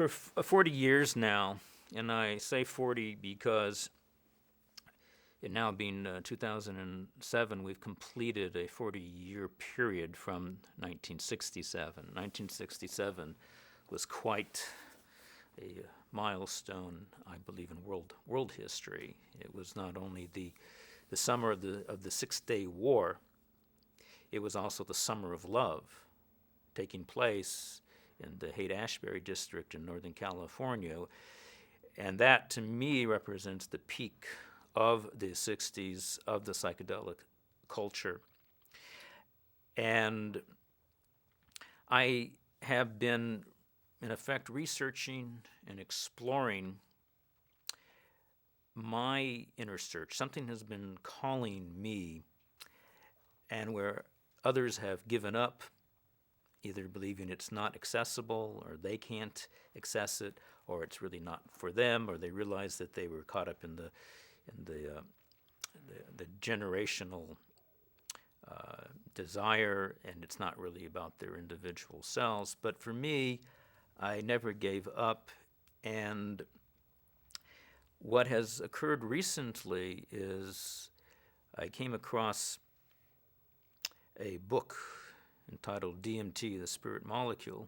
for 40 years now, and I say 40 because it now being 2007, we've completed a 40-year period from 1967. 1967 was quite a milestone, I believe, in world history. It was not only the summer of the Six-Day War, it was also the summer of love, taking place in the Haight-Ashbury district in Northern California. And that, to me, represents the peak of the 60s, of the psychedelic culture. And I have been, in effect, researching and exploring my inner search. Something has been calling me, and where others have given up, either believing it's not accessible, or they can't access it, or it's really not for them, or they realize that they were caught up in the generational desire, and it's not really about their individual selves. But for me, I never gave up, and what has occurred recently is I came across a book entitled DMT, The Spirit Molecule,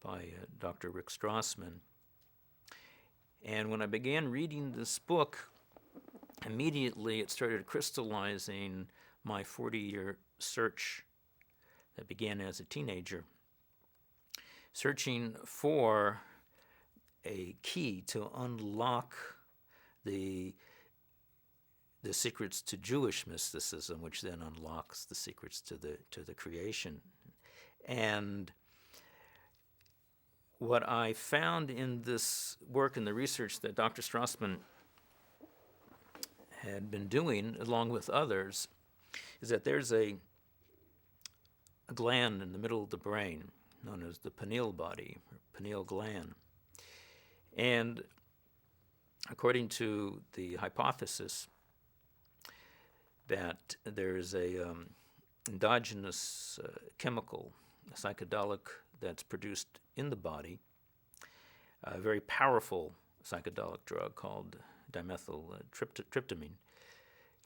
by Dr. Rick Straussman. And when I began reading this book, immediately it started crystallizing my 40-year search that began as a teenager, searching for a key to unlock the secrets to Jewish mysticism, which then unlocks the secrets to the creation. And what I found in this work and the research that Dr. Straussman had been doing, along with others, is that there's a gland in the middle of the brain known as the pineal body, or pineal gland. And according to the hypothesis that there is a endogenous chemical, a psychedelic, that's produced in the body, a very powerful psychedelic drug called dimethyltryptamine,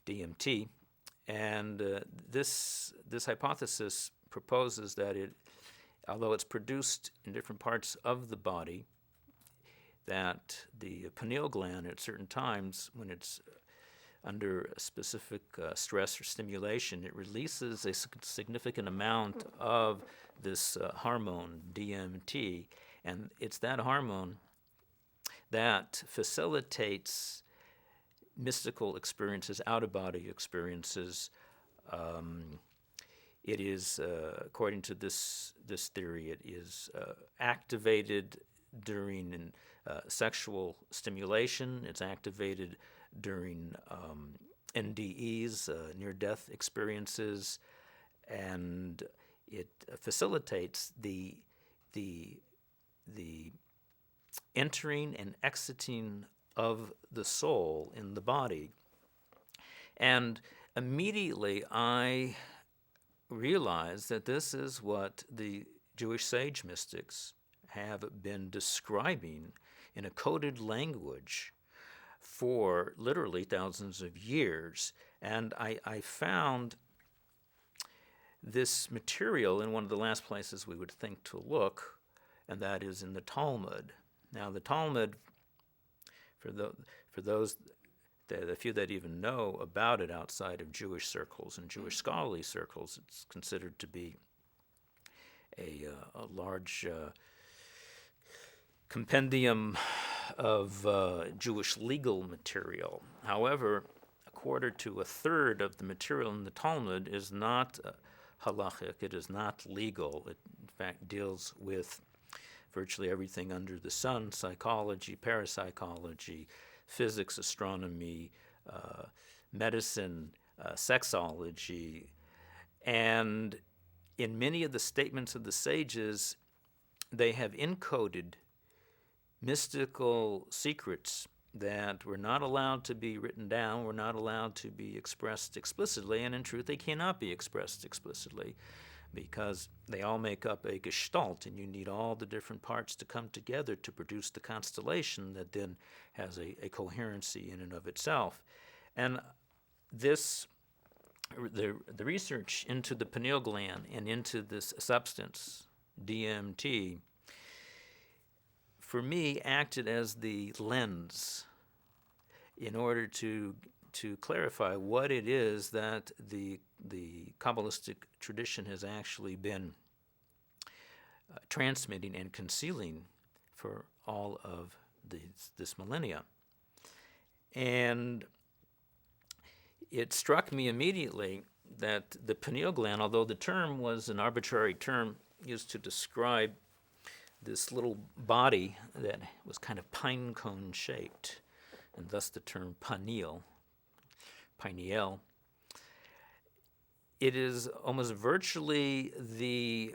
DMT. And this hypothesis proposes that although it's produced in different parts of the body, that the pineal gland at certain times, when it's under a specific stress or stimulation, it releases a significant amount of this hormone, DMT, and it's that hormone that facilitates mystical experiences, out-of-body experiences. It is, according to this theory, it is activated during sexual stimulation. It's activated during NDEs, near-death experiences, and it facilitates the entering and exiting of the soul in the body. And immediately I realized that this is what the Jewish sage mystics have been describing in a coded language for literally thousands of years. And I found this material in one of the last places we would think to look, and that is in the Talmud. Now, the Talmud, for those, the few that even know about it outside of Jewish circles and Jewish scholarly circles, it's considered to be a large compendium of Jewish legal material. However, a quarter to a third of the material in the Talmud is not halachic, it is not legal. It, in fact, deals with virtually everything under the sun: psychology, parapsychology, physics, astronomy, medicine, sexology. And in many of the statements of the sages, they have encoded mystical secrets that were not allowed to be written down, were not allowed to be expressed explicitly, and in truth they cannot be expressed explicitly. because they all make up a gestalt, and you need all the different parts to come together to produce the constellation that then has a coherency in and of itself. And this, the research into the pineal gland and into this substance, DMT, for me acted as the lens in order to clarify what it is that the Kabbalistic tradition has actually been transmitting and concealing for all of this millennia. And it struck me immediately that the pineal gland, although the term was an arbitrary term used to describe this little body that was kind of pine cone shaped, and thus the term pineal, it is almost virtually the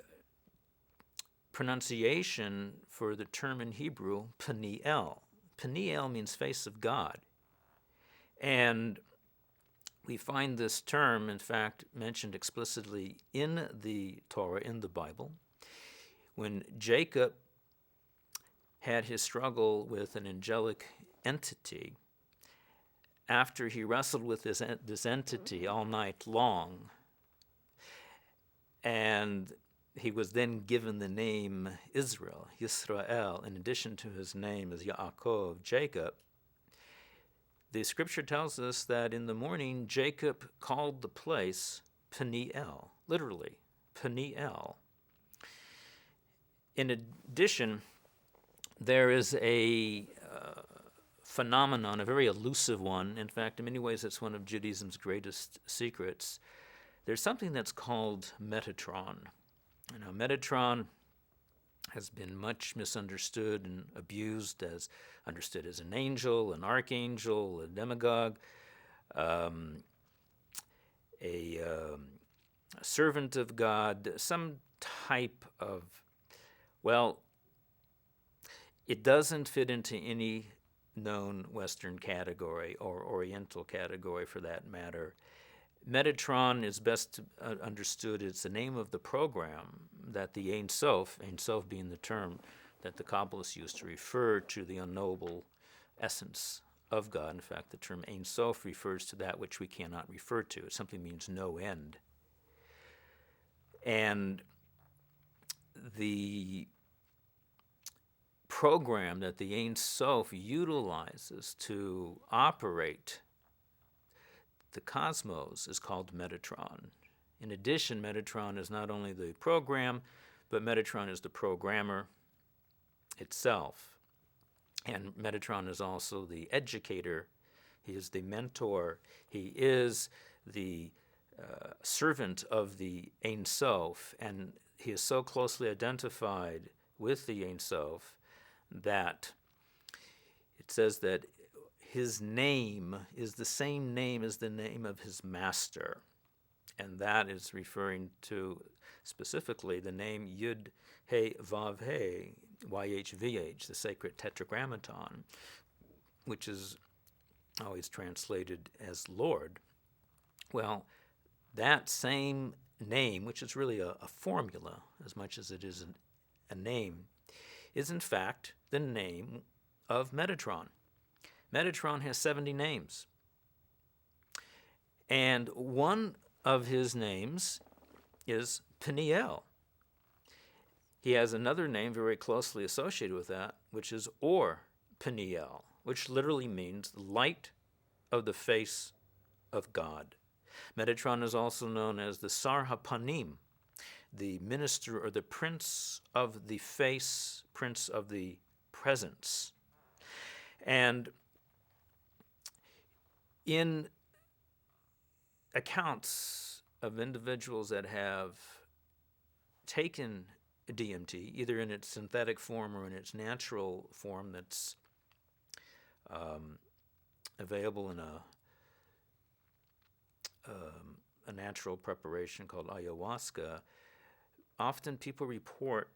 pronunciation for the term in Hebrew, Peniel. Peniel means face of God. And we find this term, in fact, mentioned explicitly in the Torah, in the Bible. When Jacob had his struggle with an angelic entity, after he wrestled with this entity all night long, and he was then given the name Israel, Yisrael, in addition to his name as Yaakov, Jacob, the scripture tells us that in the morning Jacob called the place Peniel, literally, Peniel. In addition, there is a phenomenon, a very elusive one. In fact, in many ways, it's one of Judaism's greatest secrets. There's something that's called Metatron. Now, Metatron has been much misunderstood and abused, understood as an angel, an archangel, a demagogue, a servant of God, some type of, well, it doesn't fit into any known Western category or Oriental category for that matter. Metatron is best understood as the name of the program that the Ein Sof being the term that the Kabbalists used to refer to the unknowable essence of God. In fact, the term Ein Sof refers to that which we cannot refer to. It simply means no end. And the program that the Ein Sof utilizes to operate the cosmos is called Metatron. In addition, Metatron is not only the program, but Metatron is the programmer itself. And Metatron is also the educator. He is the mentor. He is the servant of the Ein Sof, and he is so closely identified with the Ein Sof that it says that his name is the same name as the name of his master. And that is referring to specifically the name Yud He Vav He, YHVH, the sacred tetragrammaton, which is always translated as Lord. Well, that same name, which is really a formula as much as it is a name, is in fact the name of Metatron. Metatron has 70 names. And one of his names is Peniel. He has another name very closely associated with that, which is Or Peniel, which literally means light of the face of God. Metatron is also known as the Sar HaPanim, the minister or the prince of the face, prince of the presence. And in accounts of individuals that have taken DMT, either in its synthetic form or in its natural form that's available in a natural preparation called ayahuasca, often people report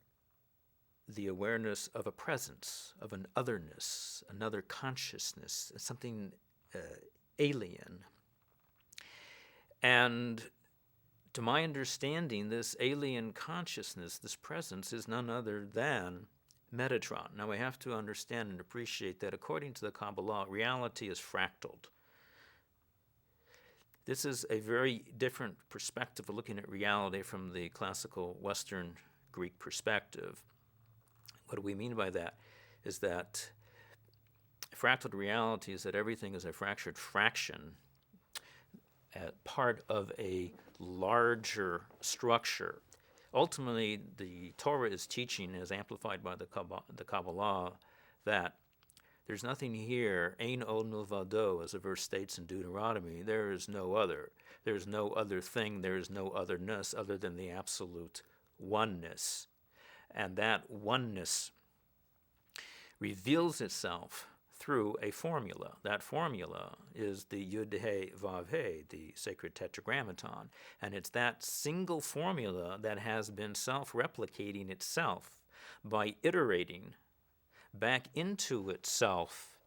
the awareness of a presence, of an otherness, another consciousness, something alien. And to my understanding, this alien consciousness, this presence, is none other than Metatron. Now we have to understand and appreciate that according to the Kabbalah, reality is fractaled. This is a very different perspective of looking at reality from the classical Western Greek perspective. What do we mean by that? Is that fractal reality is that everything is a fractured fraction, part of a larger structure. Ultimately, the Torah is teaching, as amplified by the Kabbalah, that there's nothing here, ein od milvado, as the verse states in Deuteronomy. There is no other. There's no other thing. There is no otherness other than the absolute oneness. And that oneness reveals itself through a formula. That formula is the Yud He Vav He, the sacred tetragrammaton. And it's that single formula that has been self-replicating itself by iterating back into itself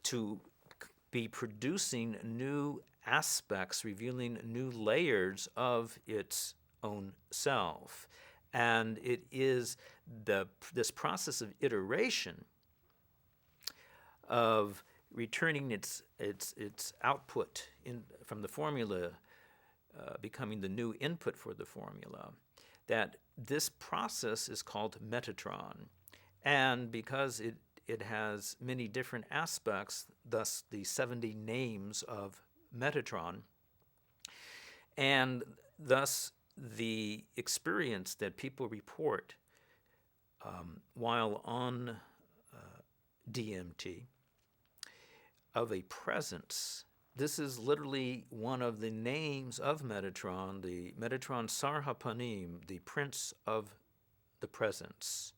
to be producing new aspects, revealing new layers of its own self. And it is this process of iteration, of returning its output from the formula, becoming the new input for the formula, that this process is called Metatron. And because it has many different aspects, thus the 70 names of Metatron, and thus the experience that people report while on DMT of a presence. This is literally one of the names of Metatron, the Metatron Sar HaPanim, the Prince of the Presence.